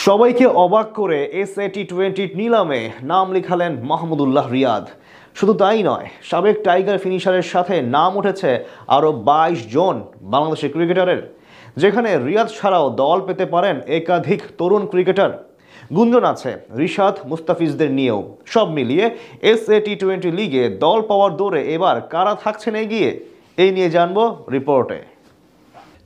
সবাইকে অবাক করে এসএ-টি20 নিলামে নাম লিখালেন মাহমুদুল্লাহ রিয়াদ। শুধু তাই নয়, সাবেক টাইগার ফিনিশারের সাথে নাম উঠেছে আরও 22 জন বাংলাদেশের ক্রিকেটারের, যেখানে রিয়াদ ছাড়াও দল পেতে পারেন একাধিক তরুণ ক্রিকেটার। গুঞ্জন আছে রিশাদ মুস্তাফিজদের নিয়েও। সব মিলিয়ে এসএ-টি20 লিগে দল পাওয়ার দৌড়ে এবার কারা থাকছেন এগিয়ে, এই নিয়ে জানবো রিপোর্টে।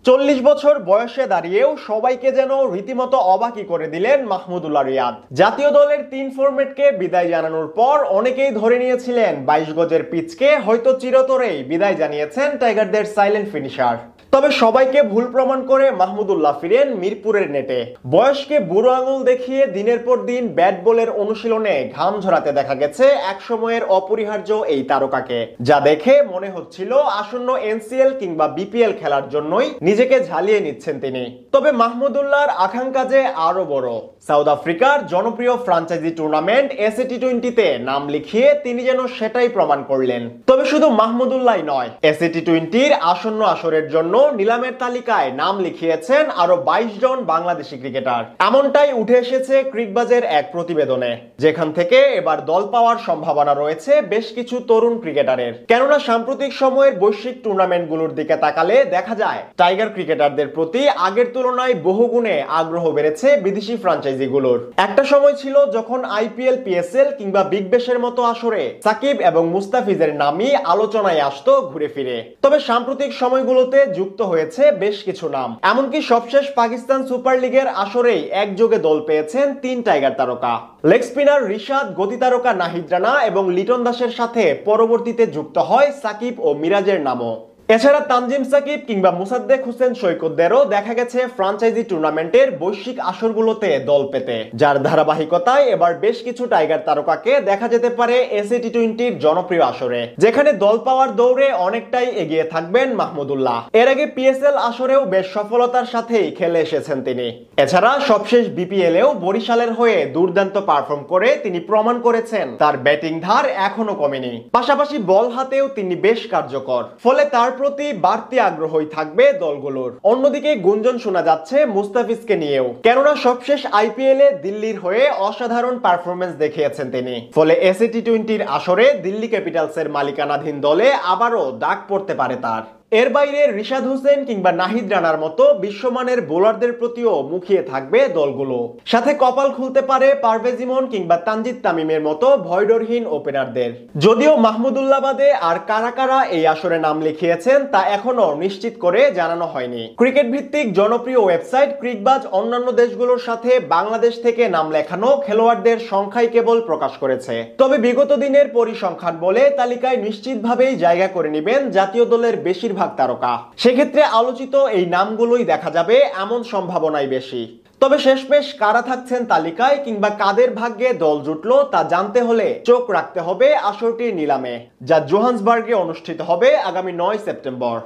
40 বছর বয়সে দাঁড়িয়েও সবাইকে যেন রীতিমতো অবাকই করে দিলেন মাহমুদুল্লাহ রিয়াদ। জাতীয় দলের 3 ফরম্যাটকে বিদায় জানানোর পর অনেকেই ধরে নিয়েছিলেন 22 গজের পিচকে হয়তো চিরতরেই বিদায় জানিয়েছেন টাইগারদের সাইলেন্ট ফিনিশার। তবে সবাইকে ভুল প্রমাণ করে মাহমুদুল্লাহ ফিরেন মিরপুরের নেটে। বয়সকে বুড়ো আঙুল দেখিয়ে দিনের পর দিন ব্যাট বলের অনুশীলনে ঘাম ঝরাতে দেখা গেছে একসময়ের অপরিহার্য এই তারকাকে, যা দেখে মনে হচ্ছিল আসন্ন এনসিএল কিংবা বিপিএল খেলার জন্যই নিজেকে ঝালিয়ে নিচ্ছেন তিনি। তবে মাহমুদুল্লাহর আকাঙ্ক্ষা যে আরো বড়। সাউথ আফ্রিকার জনপ্রিয় ফ্রাঞ্চাইজি টুর্নামেন্ট এসএ-টি20তে নাম লিখিয়ে তিনি যেন সেটাই প্রমাণ করলেন। তবে শুধু মাহমুদুল্লাহ নয়, এসএ-টি20র আসন্ন আসরের জন্য নিলামের তালিকায় নাম লিখিয়েছেন আরো 22 জন বাংলাদেশি ক্রিকেটার। এমনটাই উঠে এসেছে ক্রিকবাজের এক প্রতিবেদনে, যেখান থেকে এবার দল পাওয়ার সম্ভাবনা রয়েছে বেশ কিছু তরুণ ক্রিকেটারের। কেননা সাম্প্রতিক সময়ের বৈশ্বিক টুর্নামেন্টগুলোর দিকে তাকালে দেখা যায় টাইগার ক্রিকেটারদের প্রতি আগের তুলনায় বহুগুণে আগ্রহ বেড়েছে বিদেশি ফ্রাঞ্চাইজিগুলোর। একটা সময় ছিল যখন আইপিএল, পিএসএল কিংবা বিগ ব্যাশের মতো আসরে সাকিব এবং মুস্তাফিজের নামই আলোচনায় আসতো ঘুরে ফিরে। তবে সাম্প্রতিক সময়গুলোতে যুক্ত হয়েছে বেশ কিছু নাম। এমনকি সবশেষ পাকিস্তান সুপার লিগের আসরেই একযোগে দল পেয়েছেন 3 টাইগার তারকা। লেগ স্পিনার রিশাদ, গতি তারকা নাহিদ রানা এবং লিটন দাসের সাথে পরবর্তীতে যুক্ত হয় সাকিব ও মিরাজের নামও। এছাড়া তানজিম সাকিব কিংবা মুসাদ্দেক হোসেন সৈকতদেরও দেখা গেছে ফ্রাঞ্চাইজি টুর্নামেন্টের বৈশ্বিক আসরগুলোতে দল পেতে, যার ধারাবাহিকতায় এবার বেশ কিছু টাইগার তারকাকে দেখা যেতে পারে এসএ-টি20র জনপ্রিয় আসরে, যেখানে দল পাওয়ার দৌড়ে অনেকটাই এগিয়ে থাকবেন মাহমুদুল্লাহ। এর আগে পিএসএল আসরেও বেশ সফলতার সাথেই খেলে এসেছেন তিনি। এছাড়া সবশেষ বিপিএলেও বরিশালের হয়ে দুর্দান্ত পারফর্ম করে তিনি প্রমাণ করেছেন তার ব্যাটিং ধার এখনো কমেনি। পাশাপাশি বল হাতেও তিনি বেশ কার্যকর, ফলে তার প্রতি বাড়তি আগ্রহই থাকবে দলগুলোর। অন্যদিকে গুঞ্জন শোনা যাচ্ছে মুস্তাফিজকে নিয়েও, কেননা সবশেষ আইপিএলে দিল্লির হয়ে অসাধারণ পারফরমেন্স দেখিয়েছেন তিনি। ফলে এসএ-টি20র আসরে দিল্লি ক্যাপিটালসের মালিকানাধীন দলে আবারও ডাক পড়তে পারে তার। এর বাইরে রিশাদ হোসেন কিংবা নাহিদ রানার মতো বিশ্বমানের বোলারদের প্রতিও মুখিয়ে থাকবে দলগুলো। সাথে কপাল খুলতে পারে পারভেজ ইমন কিংবা তানজিদ তামিমের মতো ভয়ডরহীন ওপেনারদের। যদিও মাহমুদুল্লাহ বাদে আর কারা কারা এই আসরে নাম লিখিয়েছেন তা এখনো নিশ্চিত করে জানানো হয়নি। ক্রিকেট ভিত্তিক জনপ্রিয় ওয়েবসাইট ক্রিকবাজ অন্যান্য দেশগুলোর সাথে বাংলাদেশ থেকে নাম লেখানো খেলোয়াড়দের সংখ্যাই কেবল প্রকাশ করেছে। তবে বিগত দিনের পরিসংখ্যান বলে তালিকায় নিশ্চিতভাবেই জায়গা করে নেবেন জাতীয় দলের বেশিরভাগ তারকা। সেক্ষেত্রে আলোচিত এই নামগুলোই দেখা যাবে এমন সম্ভাবনাই বেশি। তবে শেষমেশ কারা থাকছেন তালিকায় কিংবা কাদের ভাগ্যে দল জুটলো তা জানতে হলে চোখ রাখতে হবে আসরটির নিলামে, যা জোহান্সবার্গে অনুষ্ঠিত হবে আগামী 9 সেপ্টেম্বর।